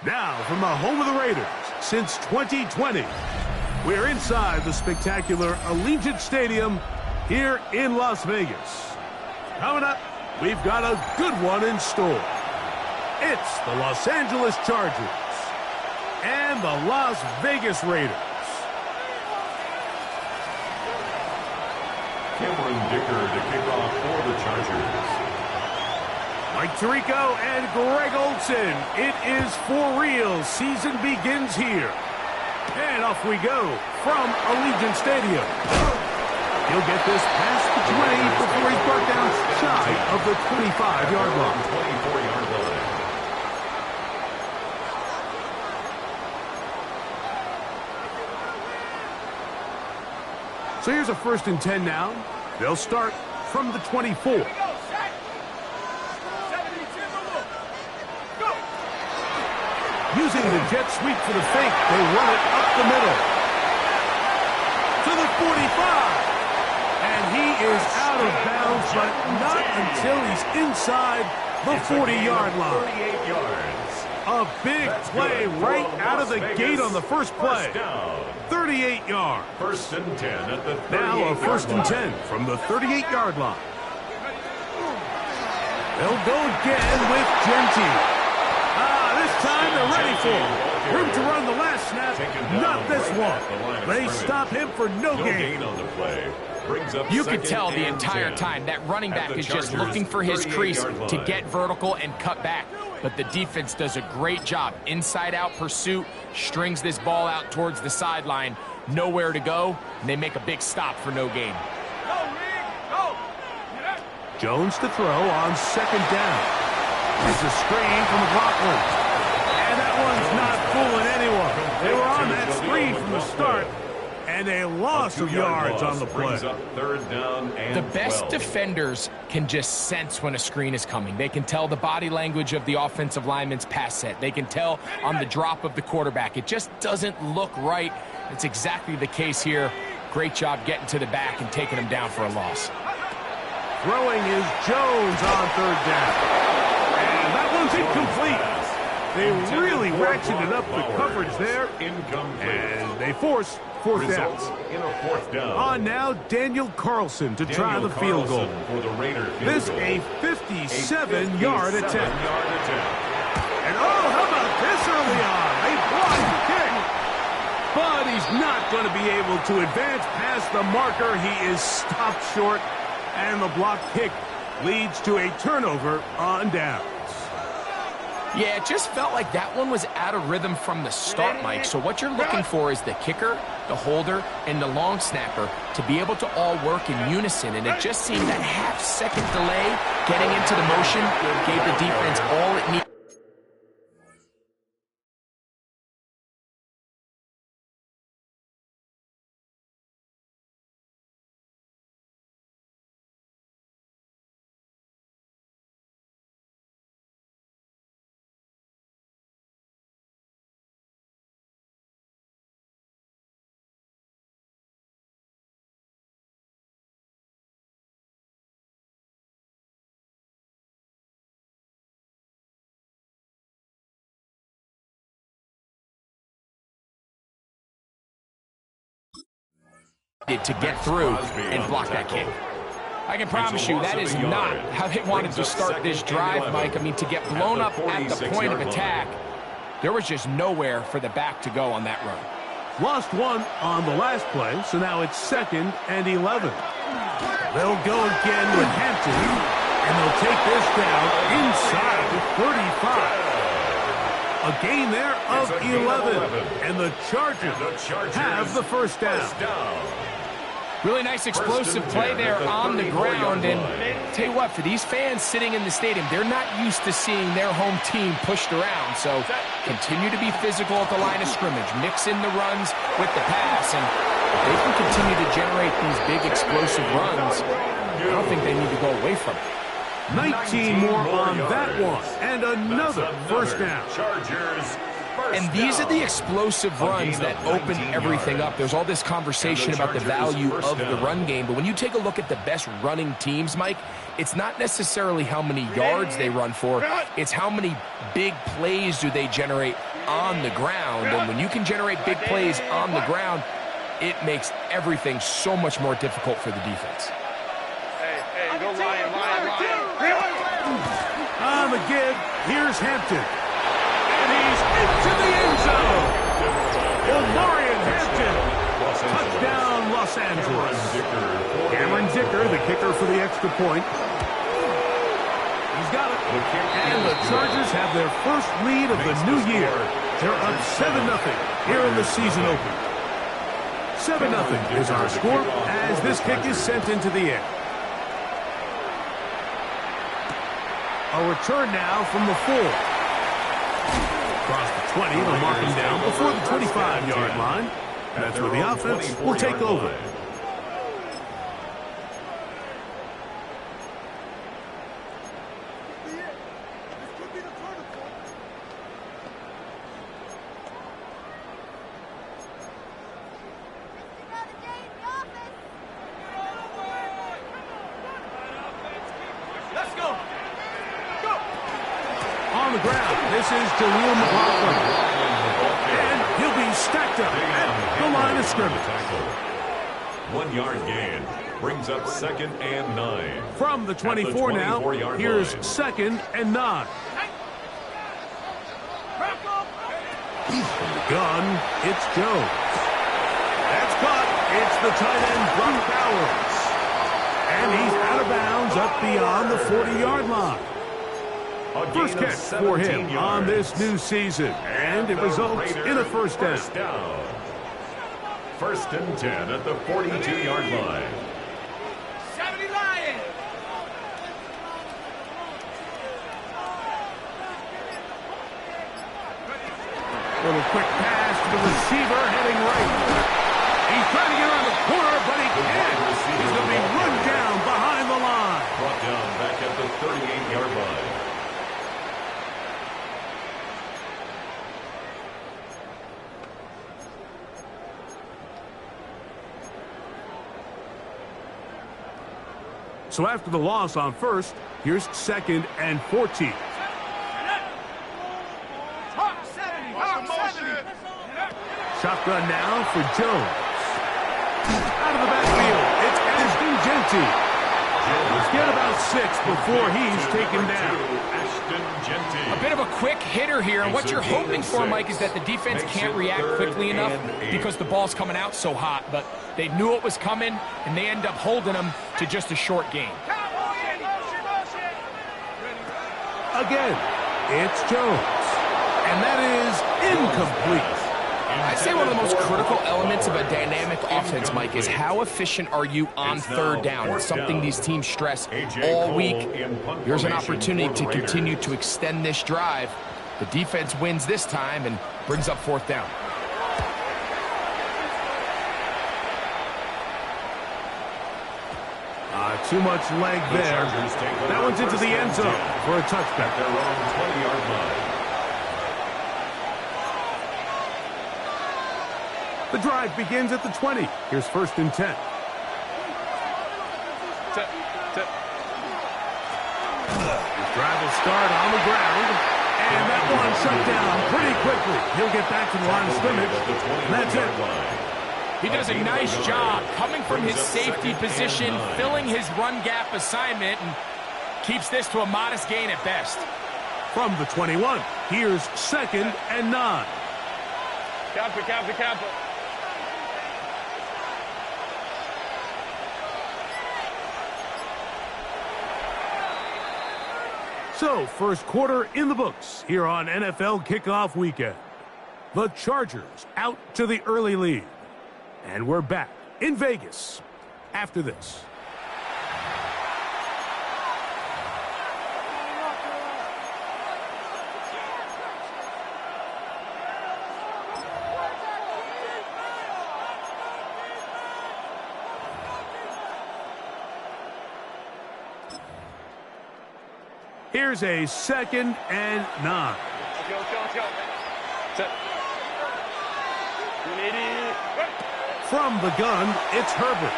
Now, from the home of the Raiders since 2020, we're inside the spectacular Allegiant Stadium here in Las Vegas. Coming up, we've got a good one in store. It's the Los Angeles Chargers and the Las Vegas Raiders. Cameron Dicker to kick off for the Chargers. Mike Tirico and Greg Olsen. It is for real. Season begins here. And off we go from Allegiant Stadium. He'll get this past the 20 before he's brought down shy of the 25-yard line. 24-yard line. So here's a 1st and 10 now. They'll start from the 24. Using the jet sweep for the fake, they run it up the middle. To the 45. And he is out of bounds, but not until he's inside the 40-yard line. 38 yards. A big play right out of the gate on the first play. 38 yards. 1st and 10 at the 38-yard line. Now a 1st and 10 from the 38-yard line. They'll go again with Genty. This time they're ready for him. Room to run the last snap. Not this one. They stop him for no gain. On the play. You could tell the entire time that running back is just looking for his crease to get vertical and cut back. But the defense does a great job. Inside-out pursuit, strings this ball out towards the sideline. Nowhere to go, and they make a big stop for no gain. Jones to throw on 2nd down. It's a screen from McLaughlin. And that one's not fooling anyone. They were on that screen from the start. And a loss of yards on the play. The best defenders can just sense when a screen is coming. They can tell the body language of the offensive lineman's pass set. They can tell on the drop of the quarterback. It just doesn't look right. It's exactly the case here. Great job getting to the back and taking him down for a loss. Throwing is Jones on 3rd down. And that one's incomplete. They really ratcheted up the coverage there. And they force 4th down. In a 4th down. On now, Daniel Carlson to try the field goal. For the Raiders. This a 57-yard attempt. And oh, how about this early on? They block the kick. But he's not going to be able to advance past the marker. He is stopped short. And the block kick leads to a turnover on downs. Yeah, it just felt like that one was out of rhythm from the start, Mike. So what you're looking for is the kicker, the holder, and the long snapper to be able to all work in unison. And it just seemed that half-second delay getting into the motion gave the defense all it needed. To get through and block that kick. I can promise you that is not how they wanted to start this drive, Mike. I mean, to get blown up at the point of attack, there was just nowhere for the back to go on that run. Lost one on the last play, so now it's 2nd and 11. They'll go again with Hampton, and they'll take this down inside the 35. A gain there of 11, and the Chargers have the 1st down. Really nice explosive play there on the ground. And tell you what, for these fans sitting in the stadium, they're not used to seeing their home team pushed around. So continue to be physical at the line of scrimmage. Mix in the runs with the pass. And if they can continue to generate these big explosive runs, I don't think they need to go away from it. 19 more on that one. And another 1st down. Chargers. And these are the explosive runs that open everything up. There's all this conversation about the value of the run game, but when you take a look at the best running teams, Mike, it's not necessarily how many yards they run for. It's how many big plays do they generate on the ground. And when you can generate big plays on the ground, it makes everything so much more difficult for the defense. Hey, go Lion. On the give, here's Hampton. And he's into the end zone. Omarion Hampton. Touchdown, Los Angeles. Cameron Dicker, the kicker for the extra point. He's got it. And the Chargers have their first lead of the new year. They're up 7-0 here in the season opener. 7-0 is our score as this kick is sent into the air. A return now from the 4. Across the 20, they'll mark him down before the 25-yard line. That's where the offense will take over. On the ground, this is Jaleel McLaughlin. And he'll be stacked up at the line of scrimmage. 1 yard gain brings up 2nd and 9. From the 24 now, here's 2nd and 9. From the gun, it's Jones. That's caught. It's the tight end, Brock Bowers. And he's out of bounds up beyond the 40-yard line. First catch for him on this new season, and it results in a first down. 1st and 10 at the 42-yard line. 70 Lions. Little quick pass to the receiver heading right. He's trying to get around the corner, but he can't. He's going to be run down behind the line. Brought down back at the 38-yard line. So after the loss on first, here's 2nd and 14. Shotgun now for Jones. Out of the backfield, it's Ashton Genty. Let's get about 6 before he's taken down. A bit of a quick hitter here, and what you're hoping for, Mike, is that the defense can't react quickly enough because the ball's coming out so hot, but they knew it was coming, and they end up holding them to just a short gain. Again, it's Jones. And that is incomplete. I'd say one of the most critical elements of a dynamic offense, Mike, is how efficient are you on 3rd down. It's something these teams stress all week. Here's an opportunity to continue to extend this drive. The defense wins this time and brings up 4th down. Too much leg there. That one's into the end zone for a touchback. Their own 20-yard line. The drive begins at the 20. Here's 1st and 10. His drive will start on the ground. And that one shut down pretty quickly. He'll get back to the line of scrimmage. And that's it. He does a nice job coming from his safety position, filling his run gap assignment, and keeps this to a modest gain at best. From the 21, here's 2nd and 9. Kappa. So, first quarter in the books here on NFL Kickoff Weekend. The Chargers out to the early lead. And we're back in Vegas after this. Here's a 2nd and 9. Let's go. From the gun, it's Herbert.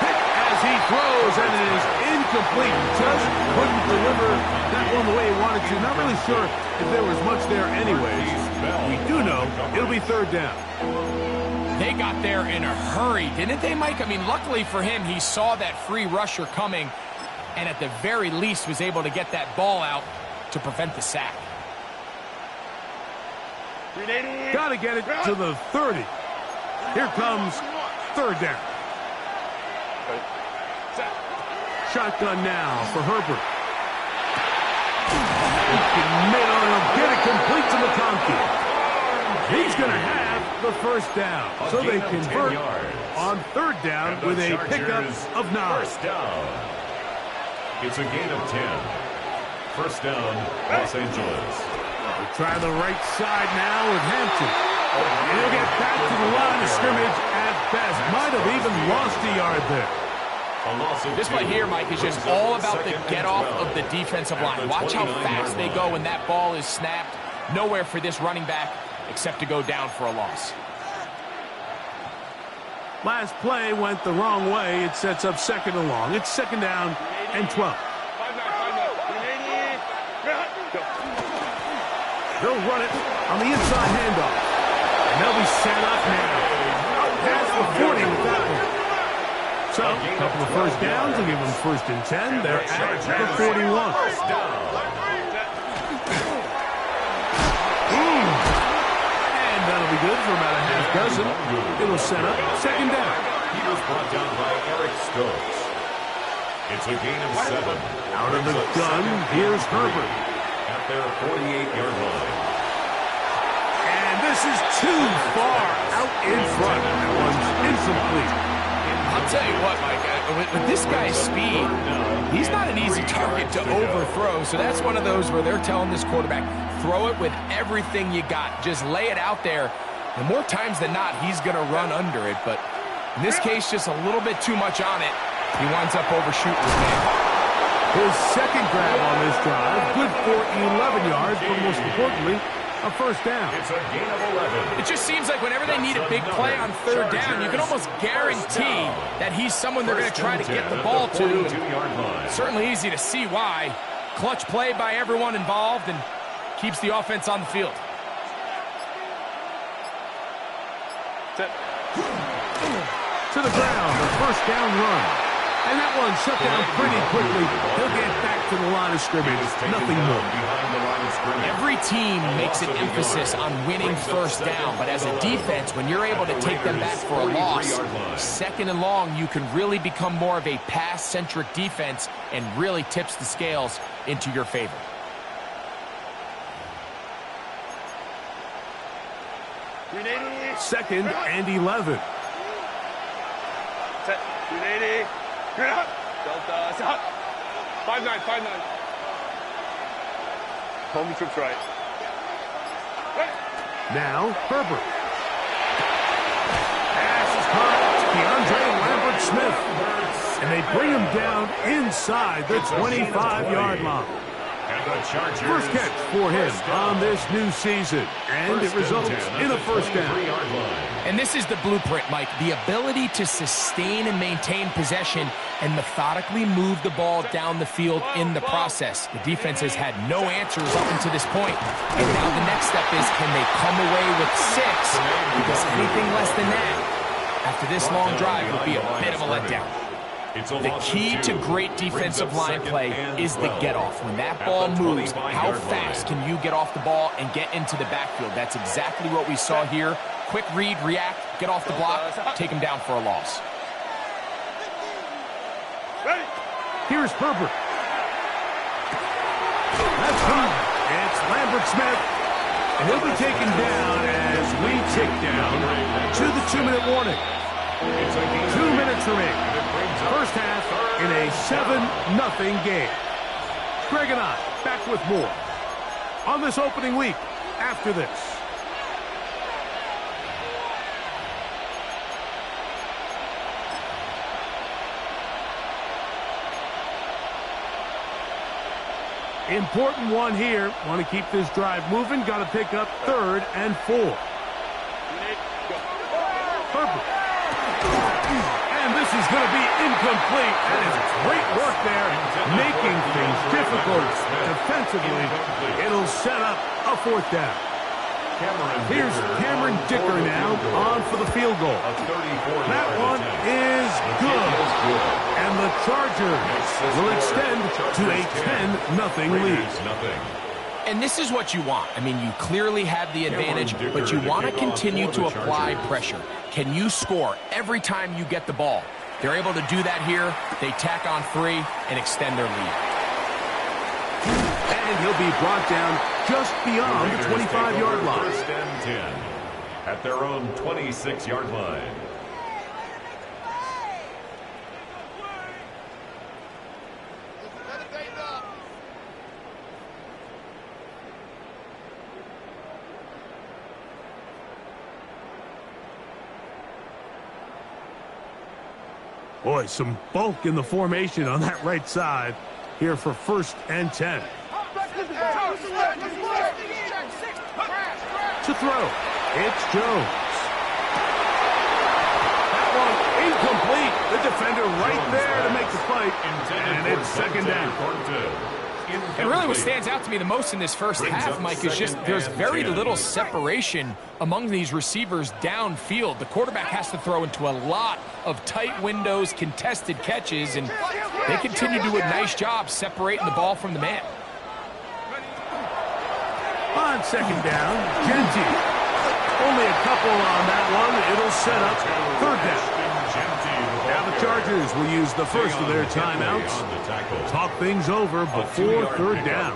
Hit at as he throws, and it is incomplete. Just couldn't deliver that one the way he wanted to. Not really sure if there was much there anyways. We do know it'll be third down. They got there in a hurry, didn't they, Mike? I mean, luckily for him, he saw that free rusher coming and at the very least was able to get that ball out to prevent the sack. Got to get it to the 30. Here comes third down. Shotgun now for Herbert. Middle, and he'll get it complete to McConkey. He's going to have the first down. So they convert on third down with a pickup of 9. First down. It's a gain of 10. First down, Los Angeles. We'll try the right side now with Hampton. And he'll get back to the line of scrimmage at best. Might have even lost a yard there. This play here, Mike, is just all about the get-off of the defensive line. Watch how fast they go when that ball is snapped. Nowhere for this running back except to go down for a loss. Last play went the wrong way. It sets up second and long. It's second down and 12. They'll run it on the inside handoff. And they'll be set up now. Past the 40 with that one. So, a couple of first downs will give them first and 10. They're at the 41. And that'll be good for about a half dozen. It'll set up second down. He was brought down by Eric Stokes. It's a gain of 7. Out of the gun, here's Herbert. At their 48-yard line. And this is too far out in front. That one's incomplete. I'll tell you what, Mike, with this guy's speed, he's not an easy target to overthrow. So that's one of those where they're telling this quarterback, throw it with everything you got. Just lay it out there. And more times than not, he's going to run under it. But in this case, just a little bit too much on it. He winds up overshooting his man. His second grab on this drive, good for 11 yards, but most importantly, a first down. It's a gain of 11. It just seems like whenever they need a big play on third down, you can almost guarantee that he's someone they're going to try to get the ball to. Certainly easy to see why. Clutch play by everyone involved and keeps the offense on the field. To the ground, the first down run. And that one shut down pretty quickly. He'll get back to the line of scrimmage. Nothing more. Every team makes an emphasis on winning first down, but as a defense, when you're able to take them back for a loss, second and long, you can really become more of a pass-centric defense and really tips the scales into your favor. Second and 11. Set. 280. Delta. 5-9. Home trips right. Now, Herbert. Pass is caught. DeAndre Lambert-Smith. And they bring him down inside the 25-yard line. First catch for him on this new season. And it results in a first down. And this is the blueprint, Mike. The ability to sustain and maintain possession and methodically move the ball down the field in the process. The defense has had no answers up until this point. And now the next step is, can they come away with 6? Because anything less than that, after this long drive, would be a bit of a letdown. The key to great defensive line play is the get-off. When that ball moves, how fast can you get off the ball and get into the backfield? That's exactly what we saw here. Quick read, react, get off the block, take him down for a loss. Here's Herbert. That's good. It's Lambert-Smith. And he'll be taken down as we tick down to the 2-minute warning. 2 minutes remaining. First half in a 7-0 game. Greg and I back with more on this opening week after this. Important one here. Want to keep this drive moving. Got to pick up 3rd and 4. Herbert. And this is going to be incomplete. That is great work there, making things difficult defensively. It'll set up a fourth down. Here's Cameron Dicker now on for the field goal. That one is good. And the Chargers will extend to a 10-0 lead. And this is what you want. I mean, you clearly have the advantage, but you want to continue to apply pressure. Can you score every time you get the ball? They're able to do that here. They tack on 3 and extend their lead. And he'll be brought down just beyond the 25-yard line. First and 10 at their own 26-yard line. Boy, some bulk in the formation on that right side here for first and 10. To throw, it's Jones. That one incomplete. The defender right there to make the fight, and it's second down. And really what stands out to me the most in this first half, Mike, is just there's very little separation among these receivers downfield. The quarterback has to throw into a lot of tight windows, contested catches, and they continue to do a nice job separating the ball from the man. On second down, Genty. Only a couple on that one. It'll set up third down. Now the Chargers will use the first of their timeouts. Talk things over before third down.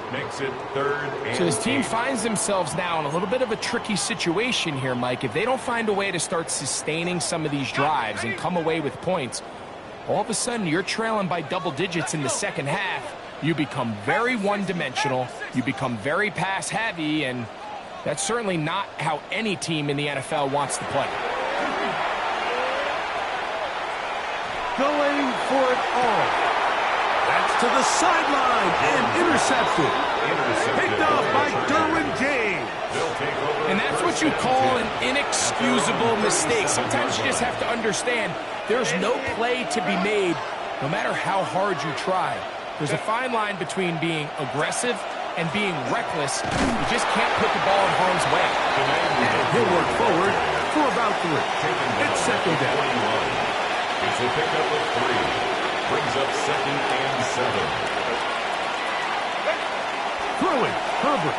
So this team finds themselves now in a little bit of a tricky situation here, Mike. If they don't find a way to start sustaining some of these drives and come away with points, all of a sudden you're trailing by double digits in the second half. You become very one-dimensional. You become very pass-heavy, and that's certainly not how any team in the NFL wants to play. Going for it all. That's to the sideline and intercepted. Picked off by Derwin James. And that's what you call an inexcusable mistake. Sometimes you just have to understand there's no play to be made no matter how hard you try. There's a fine line between being aggressive and being reckless. You just can't put the ball in harm's way. And he'll work forward for about 3. It's second down. It's a pickup of 3. Brings up second and 7. Throwing, Herbert.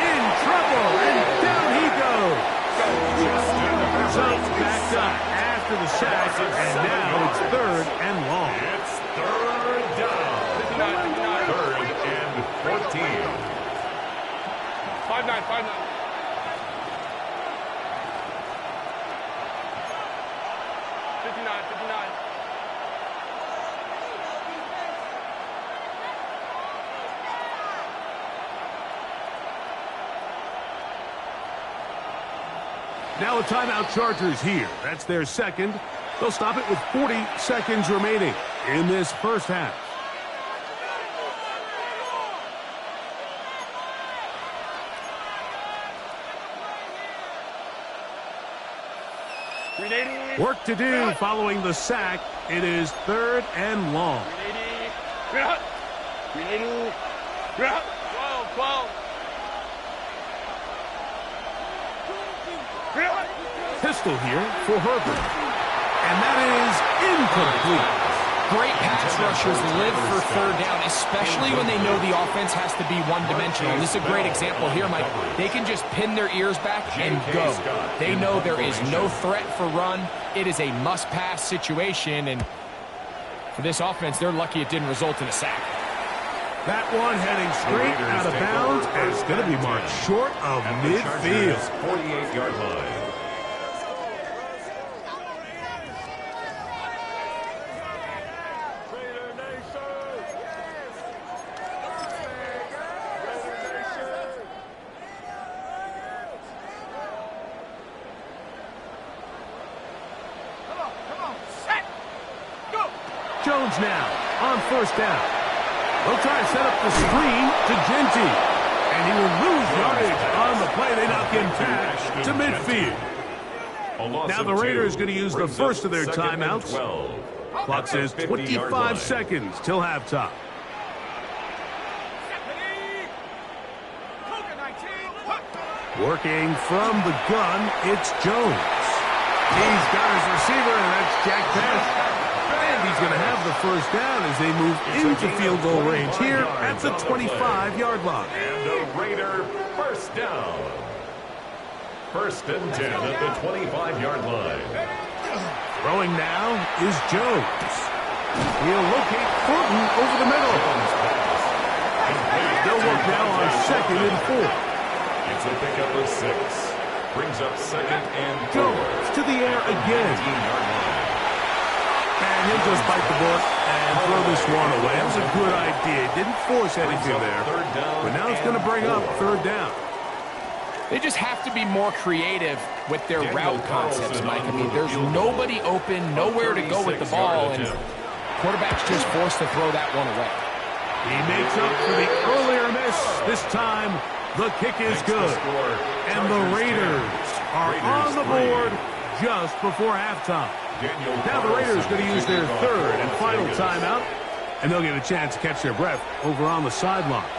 In trouble, and down he goes. So backed up after the sack, and now it's third and long. It's third down. Third and 14. 5-9, 5-9. 59. Now a timeout Chargers here. That's their second. They'll stop it with 40 seconds remaining in this first half. Work to do following the sack. It is third and long. 12. Pistol here for Herbert. And that is incomplete. Great pass rushers live for third down, especially when they know the offense has to be one-dimensional. And this is a great example here, Mike. They can just pin their ears back and go. They know there is no threat for run. It is a must-pass situation, and for this offense, they're lucky it didn't result in a sack. That one heading straight out of bounds, and it's going to be marked short of midfield. 48-yard line. Jones now on first down. They'll try to set up the screen to Genty. And he will lose yardage on the play. They knock him back to midfield. Now the Raiders going to use the first of their timeouts. Clock says 25 seconds till halftime. Working from the gun, it's Jones. He's got his receiver, and that's Jack Pass. And he's going to have the first down as they move into field goal range here at the 25-yard line. And the Raider first down. First and 10 at the 25-yard line. Throwing now is Jones. He'll locate Thornton over the middle. They'll work now on 2nd and 4. It's a pickup of 6. Brings up 2nd and 4. Jones to the air again. And he'll just bite the bullet and throw this one away. That was a good idea. Didn't force anything there. But now it's going to bring up 3rd down. They just have to be more creative with their route concepts, Mike. I mean, there's nobody open, nowhere to go with the ball, and quarterback's just forced to throw that one away. He makes up for the earlier miss. This time, the kick is good. And the Raiders are on the board just before halftime. Now the Raiders going to use their 3rd and final timeout, and they'll get a chance to catch their breath over on the sideline.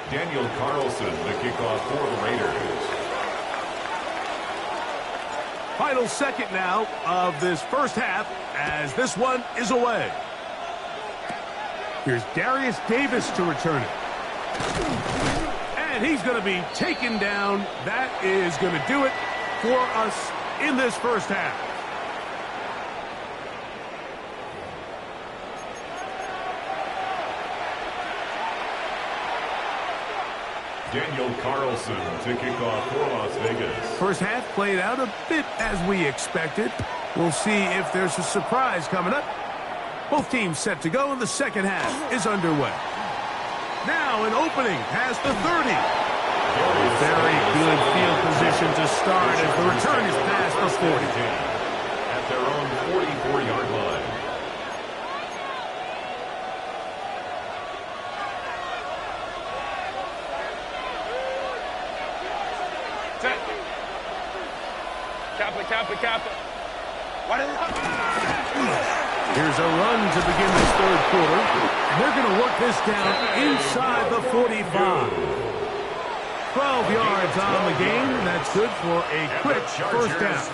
Daniel Carlson, the kickoff for the Raiders. Final second now of this first half as this one is away. Here's Darius Davis to return it. And he's going to be taken down. That is going to do it for us in this first half. Daniel Carlson to kick off for Las Vegas. First half played out a bit as we expected. We'll see if there's a surprise coming up. Both teams set to go, and the second half is underway. Now an opening past the 30. Very good field position to start as the return is past the 40. At their own 44-yard line. Kappa. Here's a run to begin this 3rd quarter. They're going to work this down inside the 45. 12 yards on the game. That's good for a quick first down.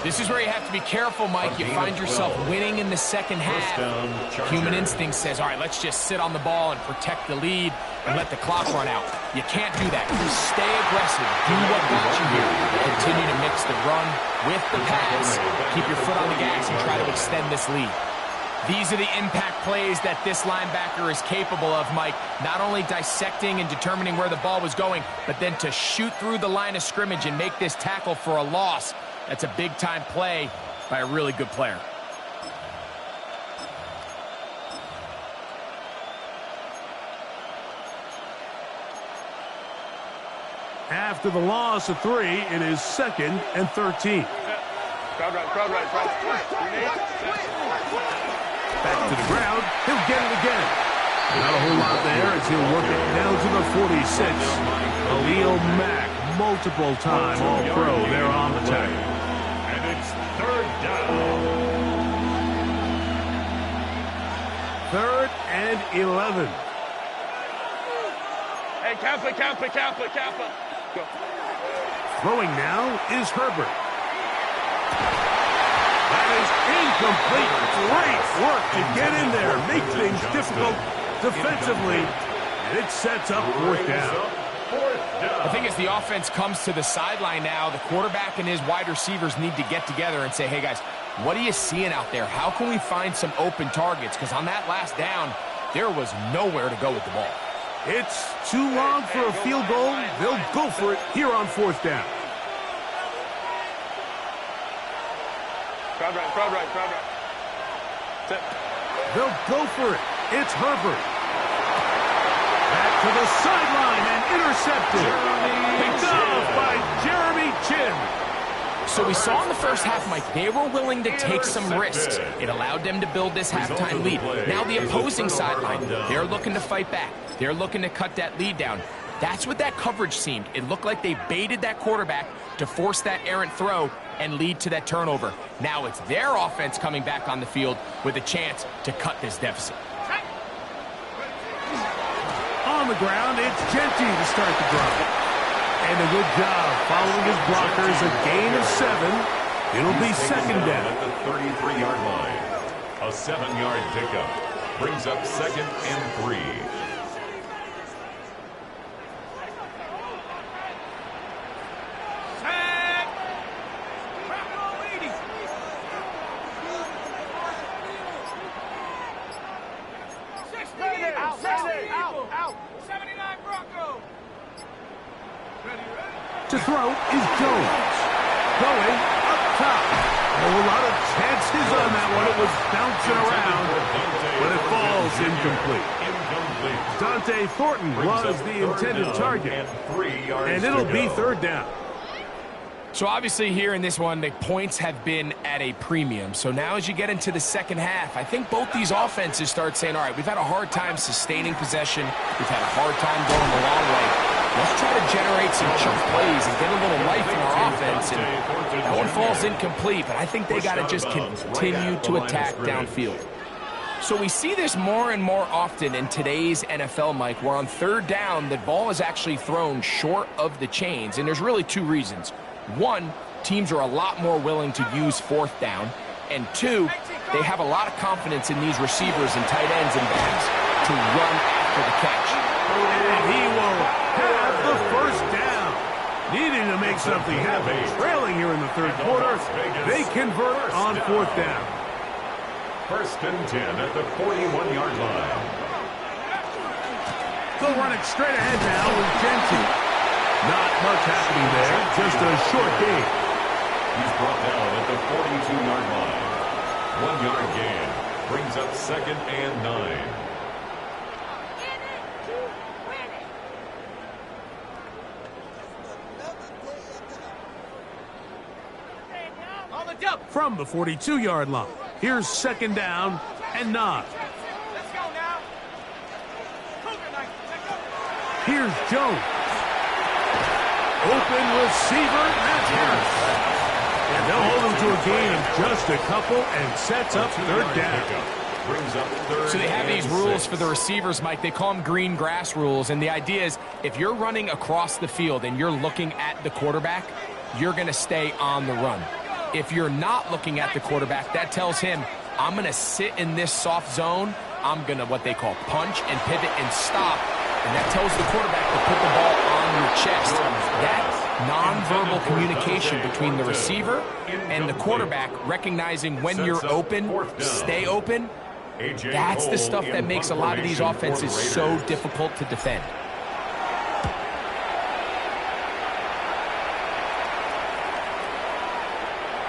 This is where you have to be careful, Mike. You find yourself winning in the second half. Human instinct says, all right, let's just sit on the ball and protect the lead and let the clock run out. You can't do that. You stay aggressive. Do what got you here. Continue to mix the run with the pass. Keep your foot on the gas and try to extend this lead. These are the impact plays that this linebacker is capable of, Mike. Not only dissecting and determining where the ball was going, but then to shoot through the line of scrimmage and make this tackle for a loss. That's a big-time play by a really good player. After the loss of 3, it is 2nd and 13. Crowd right. Back to the ground. He'll get it again. Not a whole lot there as he'll work it down to the 46. Khalil Mack, multiple-time All-Pro there on the tackle. And it's 3rd down. 3rd and 11. Hey, Kappa. Go. Throwing now is Herbert. That is incomplete. Great work to get in there, make things difficult defensively, and it sets up 4th down. I think as the offense comes to the sideline now, the quarterback and his wide receivers need to get together and say, hey, guys, what are you seeing out there? How can we find some open targets? Because on that last down, there was nowhere to go with the ball. It's too long for a field goal. They'll go for it here on 4th down. Crowd right. They'll go for it. It's Herbert. Back to the sideline and intercepted. Picked off by Jeremy Chin. So we saw in the first half, Mike, they were willing to take some risks. It allowed them to build this halftime lead. Now the opposing sideline, they're looking to fight back. They're looking to cut that lead down. That's what that coverage seemed. It looked like they baited that quarterback to force that errant throw and lead to that turnover. Now it's their offense coming back on the field with a chance to cut this deficit. On the ground, it's Genty to start the drive. And a good job following his blockers, a gain of 7. It'll be second down. At the 33-yard line. A 7-yard pickup brings up 2nd and 3. To throw is Jones. Going up top. Oh, a lot of chances on that one. It was bouncing around, but it falls incomplete. Dante Thornton was the intended target, and it'll be third down. So obviously here in this one, the points have been at a premium. So now as you get into the second half, I think both these offenses start saying, all right, we've had a hard time sustaining possession. We've had a hard time going the long way. Let's try to generate some chunk plays and get a little life in our offense. And that one falls incomplete, but I think they got to just continue to attack downfield. So we see this more and more often in today's NFL, Mike, where on third down, the ball is actually thrown short of the chains. And there's really two reasons. One, teams are a lot more willing to use fourth down. And two, they have a lot of confidence in these receivers and tight ends and backs to run after the catch. And he will have the first down. Needing to make something happen. Trailing here in the third quarter. They convert on fourth down. 1st and 10 at the 41-yard line. They'll run it straight ahead now with Genty. Not much happening there. Just a short gain. He's brought down at the 42-yard line. 1-yard gain brings up 2nd and 9. From the 42-yard line, here's 2nd down and 9. Let's go now. Here's Jones. Open receiver, that's Harris. And they'll hold him to a gain of just a couple and sets up third down. So they have these rules for the receivers, Mike. They call them green grass rules. And the idea is if you're running across the field and you're looking at the quarterback, you're going to stay on the run. If you're not looking at the quarterback, that tells him, I'm going to sit in this soft zone. I'm going to what they call punch and pivot and stop. And that tells the quarterback to put the ball on your chest. That nonverbal communication between the receiver and the quarterback, recognizing when you're open, stay open, that's the stuff that makes a lot of these offenses so difficult to defend.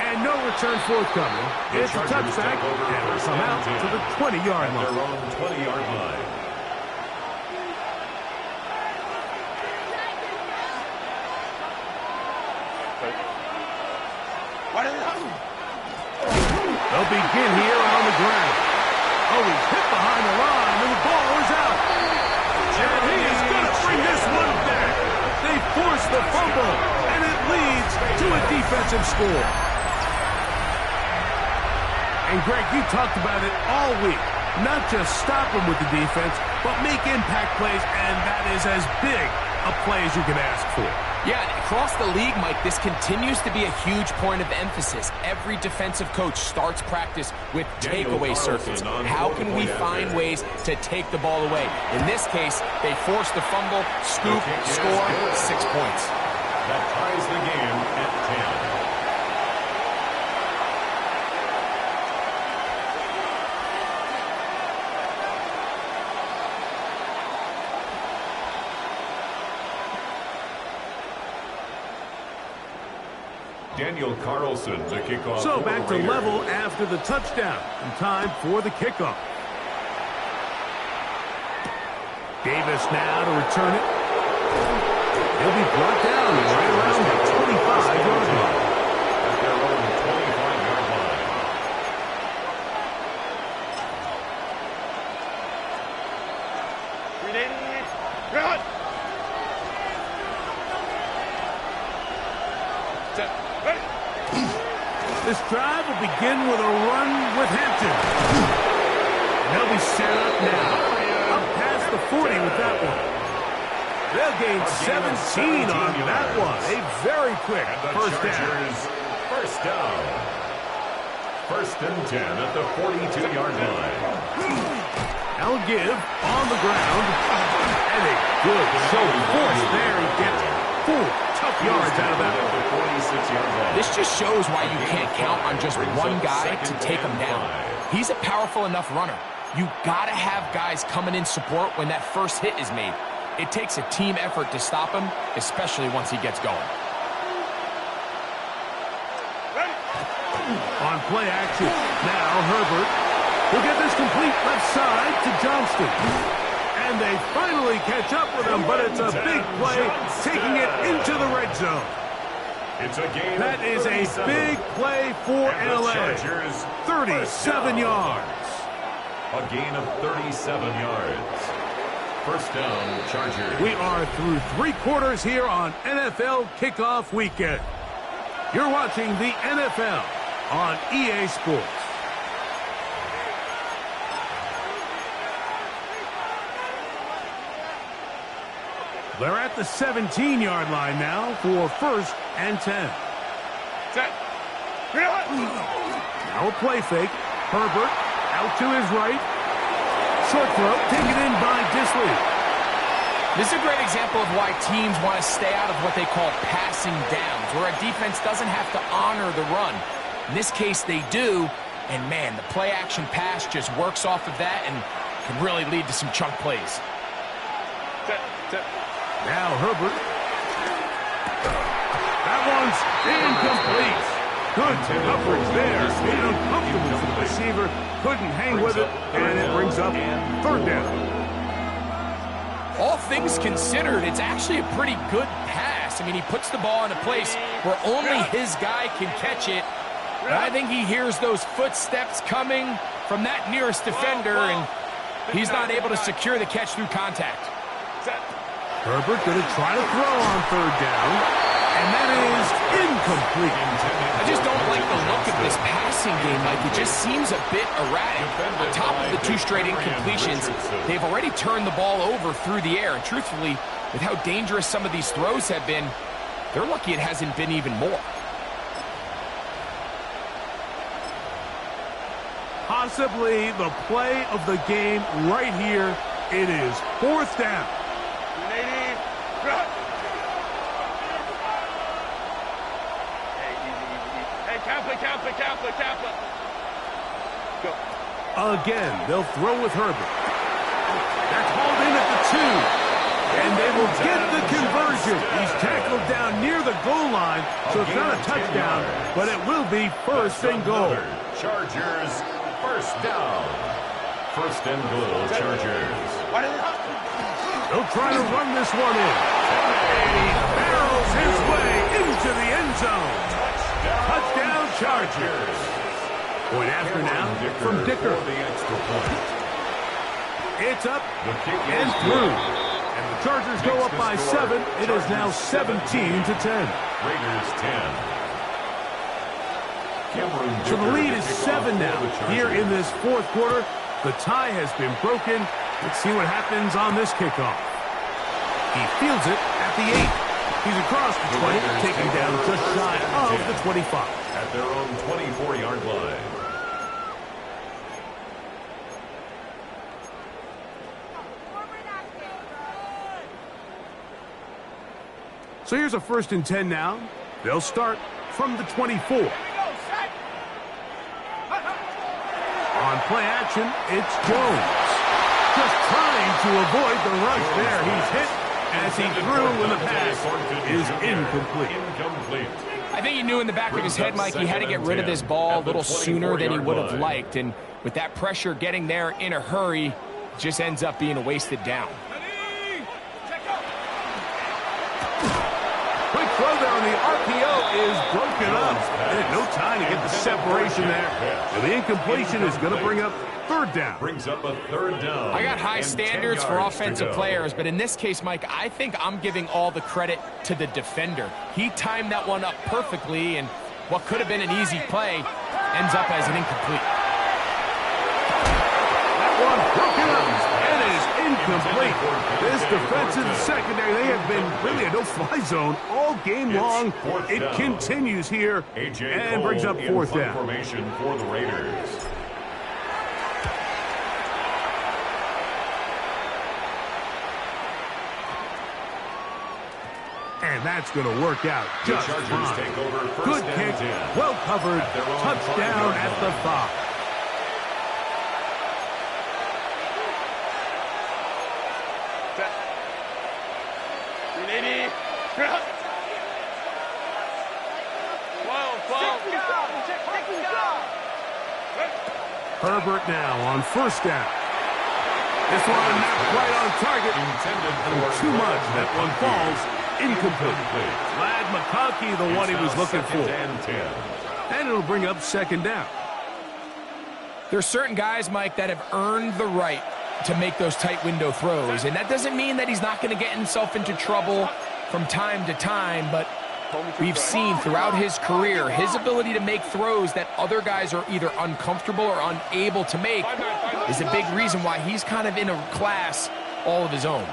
And no return forthcoming. It's a touchback, and it'll come out to the 20-yard line. Their own 20-yard line. They'll begin here on the ground. Oh, he's hit behind the line, and the ball is out. And he is going to bring this one back. They force the fumble, and it leads to a defensive score. And, Greg, you talked about it all week. Not just stop them with the defense, but make impact plays, and that is as big a play as you can ask for. Yeah, across the league, Mike, this continues to be a huge point of emphasis. Every defensive coach starts practice with takeaway circuits. How can we find ways to take the ball away? In this case, they force the fumble, scoop, score, 6 points. That ties the game at 10. Daniel Carlson to kick off. So back to level after the touchdown. And time for the kickoff. Davis now to return it. He'll be brought down right around the 25-yard line. At Run. Set. Ready. This drive will begin with a run with Hampton. And they'll be set up now. Up past the 40 with that one. They'll gain 17 on that one. A very quick first down. First down. First and 10 at the 42-yard line. They'll give on the ground. And a good show of force there. He gets 4 tough yards out of that one. This just shows why you can't count on just one guy to take him down. He's a powerful enough runner. You gotta have guys coming in support when that first hit is made. It takes a team effort to stop him, especially once he gets going. On play action, now Herbert will get this complete left side to Johnston. And they finally catch up with him, but it's a big play, taking it into the red zone. It's a gain. That is a big play for LA. 37 yards. A gain of 37 yards. First down, Chargers. We are through 3 quarters here on NFL Kickoff Weekend. You're watching the NFL on EA Sports. They're at the 17-yard line now for first and 10. Set. Now a play fake. Herbert out to his right. Short throw taken in by Disley. This is a great example of why teams want to stay out of what they call passing downs, where a defense doesn't have to honor the run. In this case, they do, and man, the play-action pass just works off of that and can really lead to some chunk plays. Set. Set. Now Herbert. That one's incomplete. Good coverage there. Made it uncomfortable for the receiver. Couldn't hang with it, and it brings up third down. All things considered, it's actually a pretty good pass. I mean, he puts the ball in a place where only his guy can catch it. But I think he hears those footsteps coming from that nearest defender, and he's not able to secure the catch through contact. Set. Herbert going to try to throw on third down, and that is incomplete. I just don't like the look of this passing game, Mike. It just seems a bit erratic. On top of the 2 straight incompletions, they've already turned the ball over through the air. And truthfully, with how dangerous some of these throws have been, they're lucky it hasn't been even more. Possibly the play of the game right here. It is fourth down. Kappa. Go. Again, they'll throw with Herbert. That's hauled in at the 2. And they will get the conversion. He's tackled down near the goal line, so it's not a touchdown, but it will be first and goal. Chargers, first down. First and goal, Chargers. They'll try to run this one in. And he barrels his way into the end zone. Touchdown, Chargers. Point after now from Dicker. It's up and through. And the Chargers go up by 7. It is now 17-10. Raiders 10. So the lead is 7 now. Here in this fourth quarter, the tie has been broken. Let's see what happens on this kickoff. He fields it at the 8. He's across the 20, taking down just shy of the 25. At their own 24-yard line. So here's a first and 10 now. They'll start from the 24. On play action, it's Jones. Just trying to avoid the rush there. He's hit as he threw when the pass is incomplete. I think he knew in the back of his head, Mike, he had to get rid of this ball a little sooner than he would have liked. And with that pressure getting there in a hurry, it just ends up being a wasted down. Quick throw there on the RPO is broken up. And no time to get the separation there. And the incompletion is going to bring up third down. Brings up a third down. I got high and standards 10 for yards offensive to go. players, but in this case, Mike, I think I'm giving all the credit to the defender. He timed that one up perfectly, and what could have been an easy play ends up as an incomplete. That one broken up and is incomplete. This defensive secondary, they have been really a no-fly zone all game long. It continues here and brings up fourth down. Formation for the Raiders. And that's going to work out The just Chargers fine. take over first Good and kick, 10. well covered, At their own touchdown 5-yard at the line. 5. Set. 380. 12. Herbert now on first down. This one not quite on target. Intended And for too much. That one falls incomplete. Glad McConkey, the one he was looking for. And 10. And it'll bring up second down. There's certain guys, Mike, that have earned the right to make those tight window throws, and that doesn't mean that he's not going to get himself into trouble from time to time, but we've seen throughout his career his ability to make throws that other guys are either uncomfortable or unable to make is a big reason why he's kind of in a class all of his own.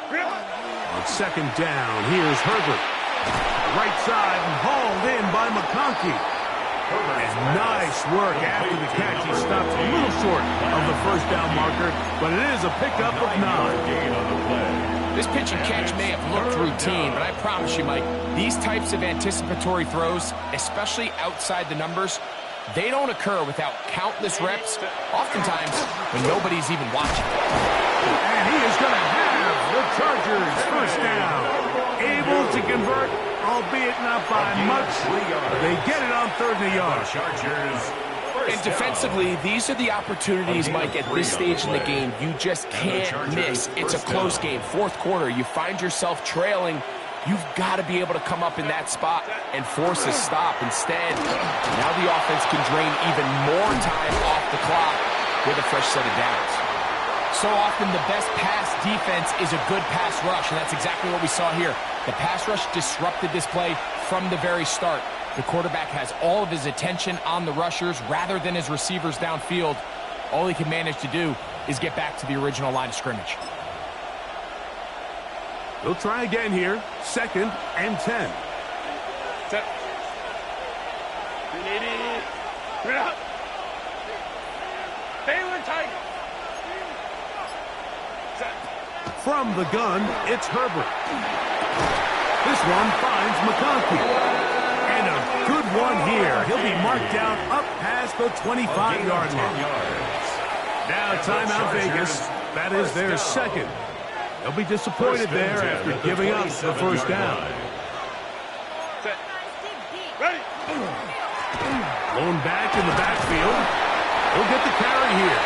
On second down, here's Herbert. Right side and hauled in by McConkey. And nice work after the catch. He stopped a little short of the first down marker, but it is a pickup of 9. Gain on the play. This pitch and catch may have looked routine, but I promise you, Mike, these types of anticipatory throws, especially outside the numbers, they don't occur without countless reps, oftentimes when nobody's even watching. And he is going to have the Chargers first down. Able to convert, albeit not by much. They get it on third and a yard. Chargers. And defensively, these are the opportunities, Mike, at this stage in the game you just can't miss. It's a close game. Fourth quarter, you find yourself trailing. You've got to be able to come up in that spot and force a stop. Instead, now the offense can drain even more time off the clock with a fresh set of downs. So often the best pass defense is a good pass rush, and that's exactly what we saw here. The pass rush disrupted this play from the very start. The quarterback has all of his attention on the rushers rather than his receivers downfield. All he can manage to do is get back to the original line of scrimmage. They'll try again here. Second and 10. Set. 380. Bring it up. Baylor Tiger. Set. From the gun, it's Herbert. This one finds McConkey. And a good one here. He'll be marked down up past the 25-yard line. Now timeout Vegas. That is their second. They'll be disappointed there after giving up the first down. Set. Ready. Blown back in the backfield. He'll get the carry here.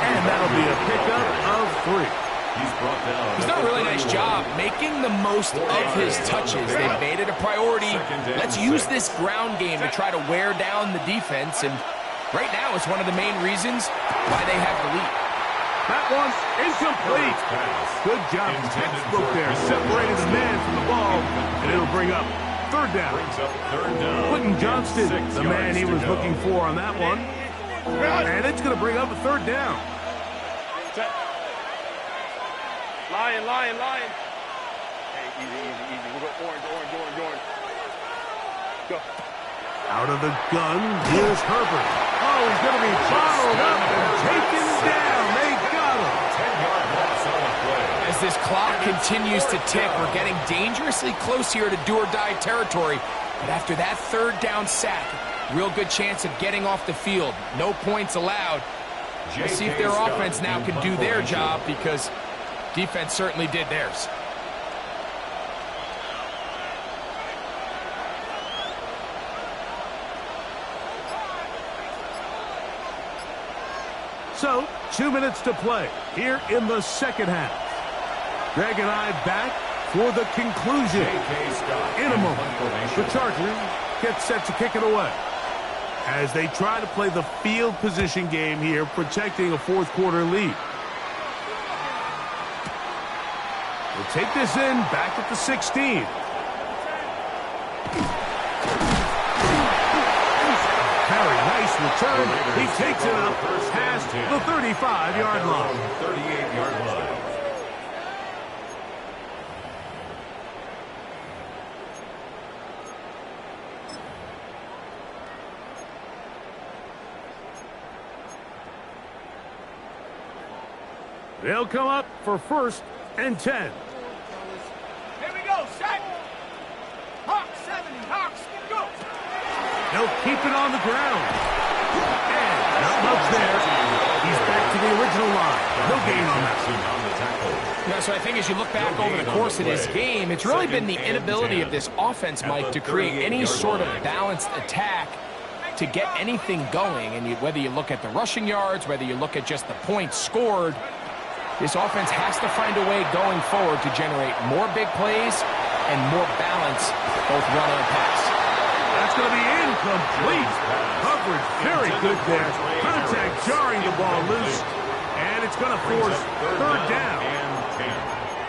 And that'll be a pickup of 3. He's done a really nice job making the most of his touches. They've made it a priority. Let's use this ground game to try to wear down the defense. And right now, it's one of the main reasons why they have the lead. That one's incomplete. Good job. Textbook there. Separated the man from the ball. And it'll bring up third down. Quentin Johnston, the man he was looking for on that one. And it's going to bring up a third down. Set. Lion. Hey, easy. We'll go orange. Go. Out of the gun, here's Herbert. Oh, he's going to be bottled up and taken down. They got him. 10-yard loss on the play. As this clock continues to tick, we're getting dangerously close here to do-or-die territory. But after that third down sack, real good chance of getting off the field. No points allowed. We'll see if their offense now can do their job, because defense certainly did theirs. So, 2 minutes to play here in the second half. Greg and I back for the conclusion. In a moment, the Chargers get set to kick it away. as they try to play the field position game here, protecting a fourth-quarter lead. We'll take this in back at the 16. Very nice return. He takes it up past the 35-yard line. 38-yard line. They'll come up for 1st and 10. Here we go, set. Hawks, 70, Hawks, go. They'll keep it on the ground. And not much there. He's back to the original line. No gain on that. Yeah, so I think as you look back over the course of this game, it's really been the inability of this offense, Mike, to create any sort of balanced attack to get anything going. And whether you look at the rushing yards, whether you look at just the points scored, this offense has to find a way going forward to generate more big plays and more balance, both run and pass. That's going to be incomplete. Coverage very good there. Contact jarring the ball loose. And it's going to force 3rd down.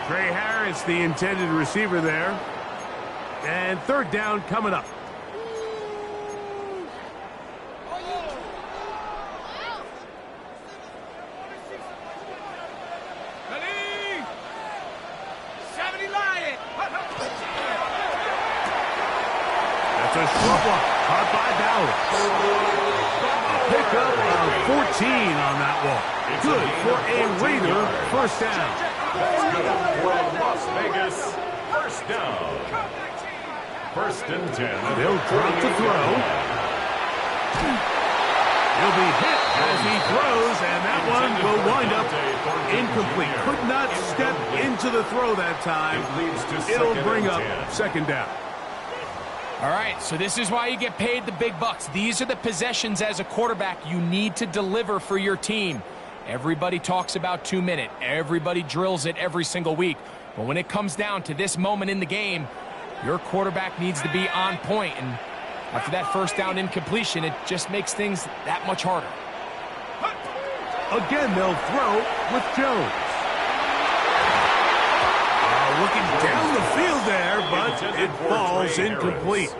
Trey Harris, the intended receiver there. And 3rd down coming up. That's a short one, caught by Bauer. A pickup of 14 on that one. Good for a Raider 1st down. That's good for Las Vegas. 1st down. 1st and 10. They'll drop to throw. He'll be hit as he throws, and that one will wind up incomplete. Could not step into the throw that time. It'll bring up 2nd down. All right, so this is why you get paid the big bucks. These are the possessions as a quarterback you need to deliver for your team. Everybody talks about 2-minute. Everybody drills it every single week. But when it comes down to this moment in the game, your quarterback needs to be on point. And after that 1st down incompletion, it just makes things that much harder. Again, they'll throw with Jones. Looking down the field there, but it falls incomplete.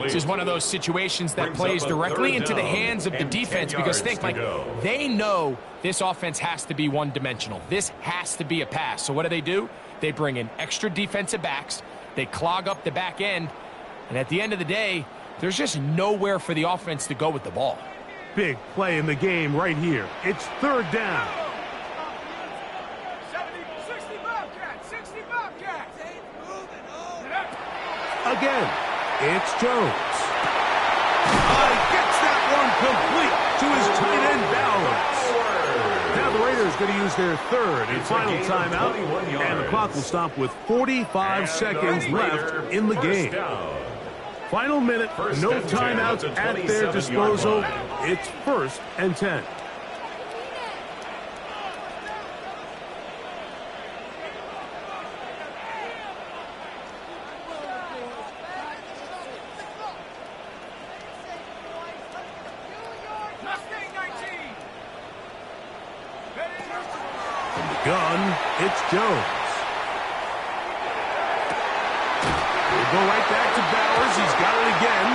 This is one of those situations that plays directly into the hands of the defense because think, like, they know this offense has to be one-dimensional. This has to be a pass. So what do? They bring in extra defensive backs. They clog up the back end. And at the end of the day, there's just nowhere for the offense to go with the ball. Big play in the game right here. It's 3rd down. Again, it's Jones. Gets that one complete to his tight end, Bowers. Now the Raiders going to use their 3rd and final timeout, and the clock will stop with 45 seconds left in the game. Final minute, no timeouts at their disposal. It's 1st and 10. Gun, it's Jones. We'll go right back to Bowers. He's got it again.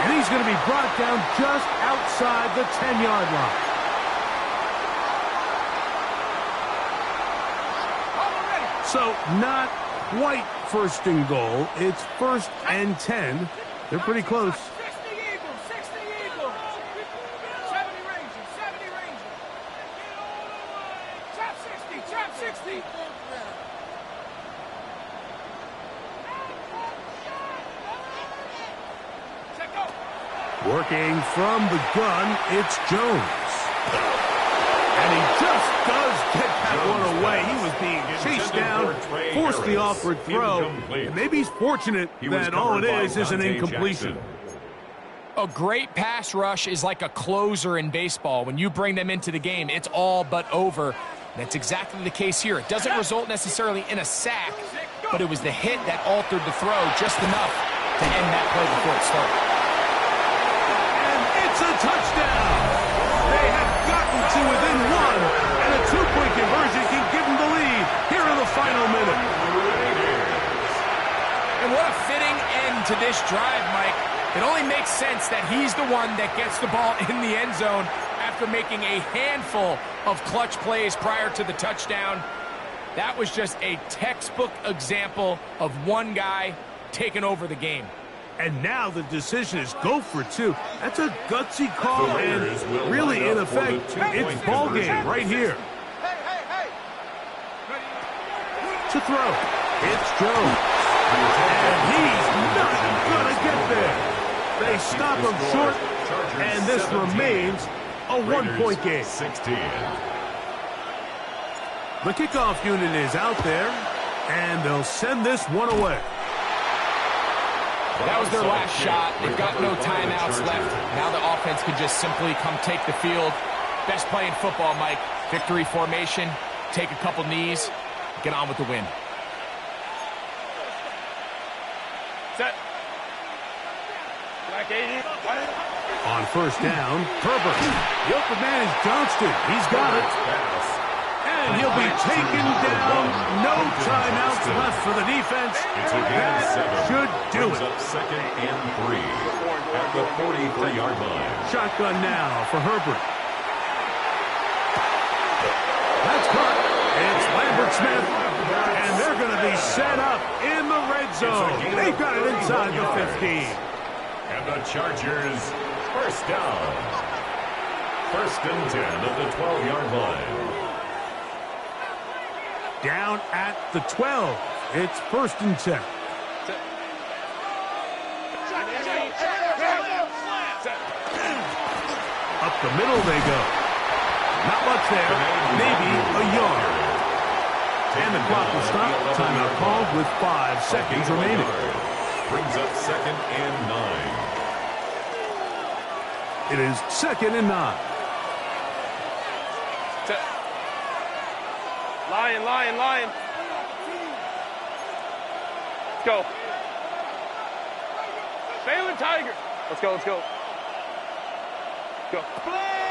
And he's going to be brought down just outside the 10-yard line. So not quite 1st and goal. It's 1st and 10. They're pretty close. Working from the gun, it's Jones. And he just does get that one away. He was being chased down, forced the awkward throw. And maybe he's fortunate that all it is an incompletion. A great pass rush is like a closer in baseball. When you bring them into the game, it's all but over. That's exactly the case here. It doesn't result necessarily in a sack, but it was the hit that altered the throw just enough to end that play before it started. this drive, Mike, it only makes sense that he's the one that gets the ball in the end zone after making a handful of clutch plays prior to the touchdown. That was just a textbook example of one guy taking over the game. And now the decision is go for two. That's a gutsy call, and really, in effect, it's ball game right here. To throw. It's Jones. And he's not going to get there. They stop him short, and this remains a one-point game. 16. The kickoff unit is out there, and they'll send this one away. That was their last shot. They've got no timeouts left. Now the offense can just simply come take the field. Best play in football, Mike. Victory formation, take a couple knees, get on with the win. Set. Black 80. On first down, Herbert. The open man is Johnston. He's got it. And he'll be taken down. No timeouts left for the defense. That should do it. Second and 3 at the 43-yard line. Shotgun now for Herbert. That's caught. It's Lambert Smith. And they're going to be set up in the red zone. They've got it inside the 15. And the Chargers, first down. First and 10 at the 12-yard line. Down at the 12. It's first and 10. Up the middle they go. Not much there. Maybe a yard. And the clock will stop. Timeout called with 5 seconds remaining. Brings up second and 9. It is second and 9. Lion. Let's go. Sailing Tiger. Let's go. Go.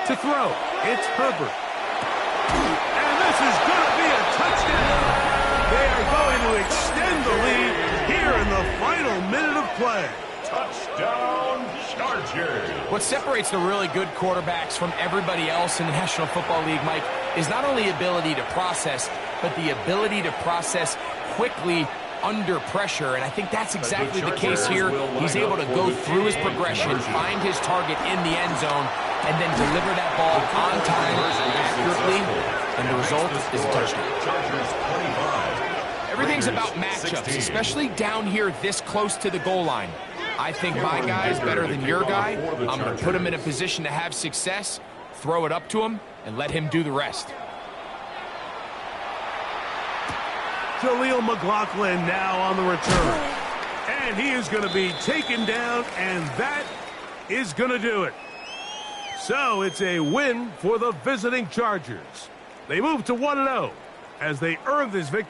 To throw, it's Herbert. And this is going to be a touchdown. They are going to extend the lead here in the final minute of play. Touchdown, Chargers. What separates the really good quarterbacks from everybody else in the National Football League, Mike, is not only ability to process, but the ability to process quickly under pressure. And I think that's exactly the case here. He's able to go through his progression, find his target in the end zone, and then deliver that ball on time, accurately, and the result is a touchdown. Everything's about matchups, especially down here this close to the goal line. I think my guy is better than your guy. I'm going to put him in a position to have success, throw it up to him, and let him do the rest. Jaleel McLaughlin now on the return. And he is going to be taken down, and that is going to do it. So it's a win for the visiting Chargers. They move to 1-0 as they earn this victory.